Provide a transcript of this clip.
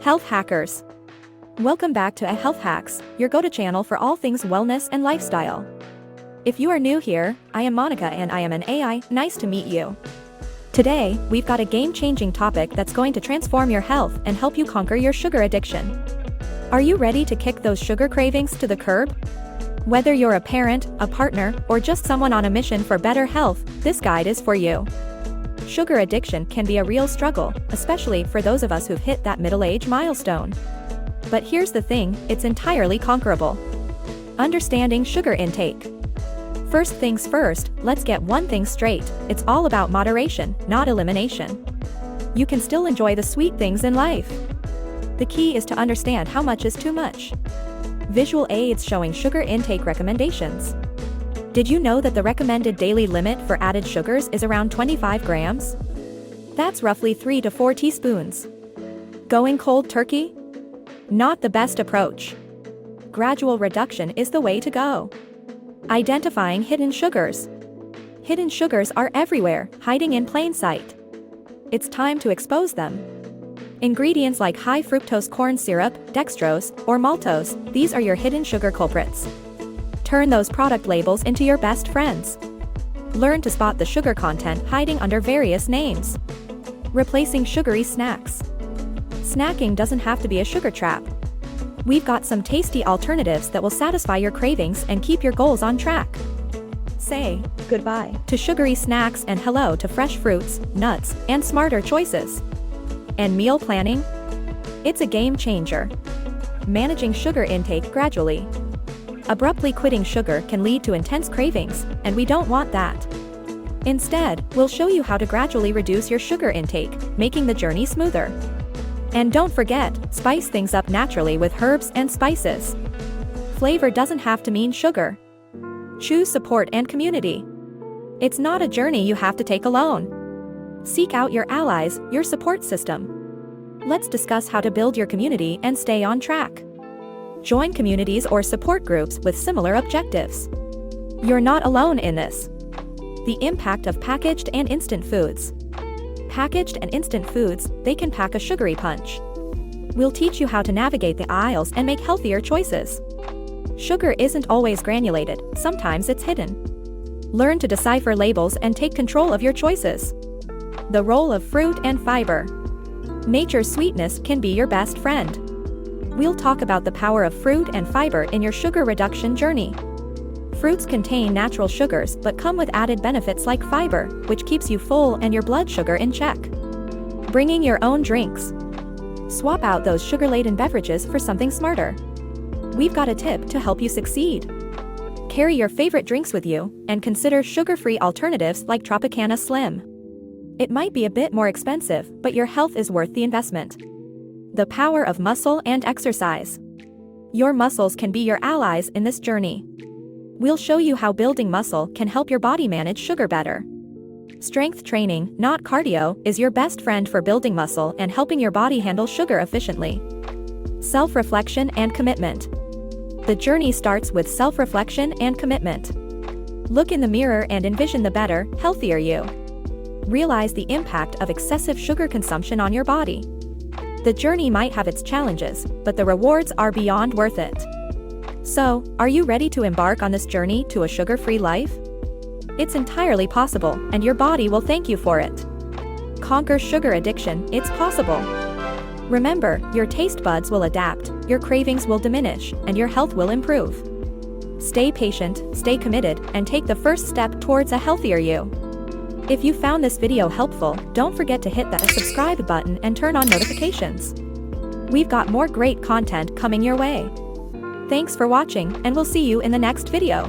Health Hackers. Welcome back to Health Hacks, your go-to channel for all things wellness and lifestyle. If you are new here, I am Monica and I am an AI, nice to meet you. Today, we've got a game-changing topic that's going to transform your health and help you conquer your sugar addiction. Are you ready to kick those sugar cravings to the curb? Whether you're a parent, a partner, or just someone on a mission for better health, this guide is for you. Sugar addiction can be a real struggle, especially for those of us who've hit that middle-age milestone. But here's the thing, it's entirely conquerable. Understanding sugar intake. First things first, let's get one thing straight, it's all about moderation, not elimination. You can still enjoy the sweet things in life. The key is to understand how much is too much. Visual aids showing sugar intake recommendations. Did you know that the recommended daily limit for added sugars is around 25 grams? That's roughly 3 to 4 teaspoons. Going cold turkey? Not the best approach. Gradual reduction is the way to go. Identifying hidden sugars. Hidden sugars are everywhere, hiding in plain sight. It's time to expose them. Ingredients like high fructose corn syrup, dextrose, or maltose, these are your hidden sugar culprits. Turn those product labels into your best friends. Learn to spot the sugar content hiding under various names. Replacing sugary snacks. Snacking doesn't have to be a sugar trap. We've got some tasty alternatives that will satisfy your cravings and keep your goals on track. Say goodbye to sugary snacks and hello to fresh fruits, nuts, and smarter choices. And meal planning? It's a game changer. Managing sugar intake gradually. Abruptly quitting sugar can lead to intense cravings, and we don't want that. Instead, we'll show you how to gradually reduce your sugar intake, making the journey smoother. And don't forget, spice things up naturally with herbs and spices. Flavor doesn't have to mean sugar. Choose support and community. It's not a journey you have to take alone. Seek out your allies, your support system. Let's discuss how to build your community and stay on track. Join communities or support groups with similar objectives. You're not alone in this. The impact of packaged and instant foods. Packaged and instant foods, they can pack a sugary punch. We'll teach you how to navigate the aisles and make healthier choices. Sugar isn't always granulated, sometimes it's hidden. Learn to decipher labels and take control of your choices. The role of fruit and fiber. Nature's sweetness can be your best friend. We'll talk about the power of fruit and fiber in your sugar reduction journey. Fruits contain natural sugars but come with added benefits like fiber, which keeps you full and your blood sugar in check. Bringing your own drinks. Swap out those sugar-laden beverages for something smarter. We've got a tip to help you succeed. Carry your favorite drinks with you, and consider sugar-free alternatives like Tropicana Slim. It might be a bit more expensive, but your health is worth the investment. The power of muscle and exercise. Your muscles can be your allies in this journey. We'll show you how building muscle can help your body manage sugar better. Strength training, not cardio, is your best friend for building muscle and helping your body handle sugar efficiently. Self-reflection and commitment. The journey starts with self-reflection and commitment. Look in the mirror and envision the better, healthier you. Realize the impact of excessive sugar consumption on your body. The journey might have its challenges, but the rewards are beyond worth it. So, are you ready to embark on this journey to a sugar-free life? It's entirely possible, and your body will thank you for it. Conquer sugar addiction, it's possible. Remember, your taste buds will adapt, your cravings will diminish, and your health will improve. Stay patient, stay committed, and take the first step towards a healthier you. If you found this video helpful, don't forget to hit that subscribe button and turn on notifications. We've got more great content coming your way. Thanks for watching, and we'll see you in the next video.